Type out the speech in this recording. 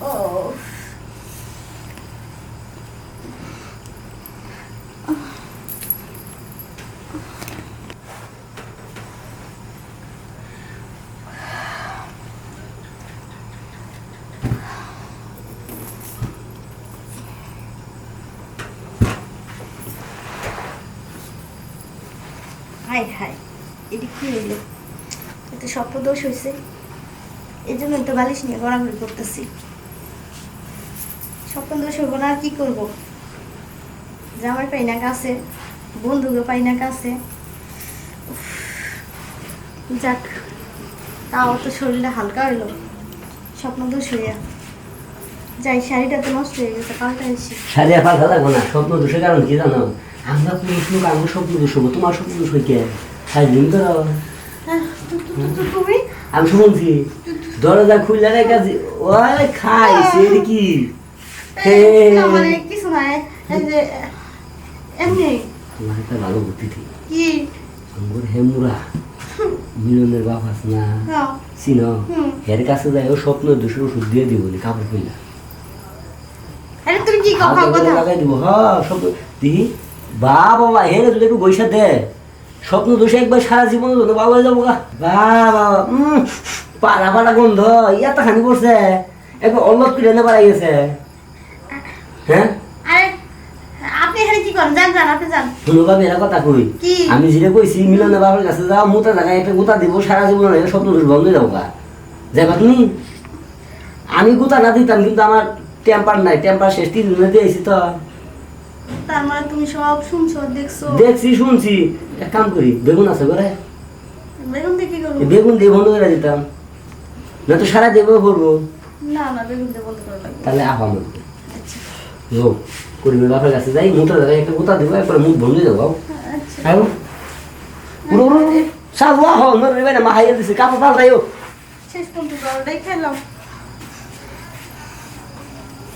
ও high high, এটা কি হইলো? এটা স্বপ্নদোষ হয়েছে, এই জন্য তো বালিশ নিয়ে গড়াগড়ি করতেছি। স্বপ্নদোষ হইব না আর কি করব? জামাই পাই না কাছে, বন্ধুকে পাই না কাছে। যাক, তাও তো শরীরটা হালকা হইলো স্বপ্নদোষ হইয়া। যাই, শাড়িটা তো নষ্ট হয়ে গেছে, পাল্টাইছি। শাড়ি আর পাল্টা লাগবো না। স্বপ্ন দোষের কারণ কি জানো? আমরা পুরুষ লোক, আমরা স্বপ্ন দোষ হবো। তোমার স্বপ্ন দোষ হইকে সাইডিং করো। তুমি আমি শুনছি দরজা খুললে রেখে ওই খাইছে কি মানে কিছু নাই, এই যে এমনি। তোমার একটা ভালো বুদ্ধি ঠিক কি আমার হেমুরা মিলনের বাপ আছে না, চিনো? এর কাছে যাই ও স্বপ্ন দোষের ওষুধ দিয়ে দিব কাপড় খুললা। আরে তুমি কি কথা লাগাই দিব। হ্যাঁ স্বপ্ন দিহি বাবা হেরে যদি একটু পয়সা দে স্বপ্ন দোষে একবার সারা জীবন ভালো হয়ে যাবো গা। বাবা পাড়া পাড়া গন্ধ ইয়াত খানি পড়ছে, একবার অল্লত করে এনে পাড়াই গেছে। হ্যাঁ আরে আপনি এখানে কি করেন? যান যান, আপনি যান। শুনো ভাবি এরা কথা কই, আমি যেটা কইছি মিলনের বাবার কাছে যাও, মোটা জায়গায় একটা গুতা দিব, সারা জীবন স্বপ্ন দোষ বন্ধ হয়ে যাবো গা। যাইবা তুমি? আমি গুতা না দিতাম কিন্তু আমার টেম্পার নাই, টেম্পার শেষ 3 দিনে দিয়েছি তো। তার মানে তুমি সব শুনছো, দেখছো? দেখছি শুনছি। এক কাম করি, বেগুন আছে ঘরে? বেগুন দিয়ে কি করবো? বেগুন দিয়ে বন্ধ করে দিতাম, না তো সারা দেবো করবো। না না, বেগুন দিয়ে বন্ধ করা লাগবে। তাহলে আহা মনে করিমের বাপের কাছে যাই, মোটা জায়গায় একটা গোতা দিব, একবার মুখ বন্ধ যাবো। আচ্ছা সালুয়া হো নরে বেনা মাহাইয়া দিছে কাপড় পাল্টাইও। শেষ পর্যন্ত ওটাই খেলাম।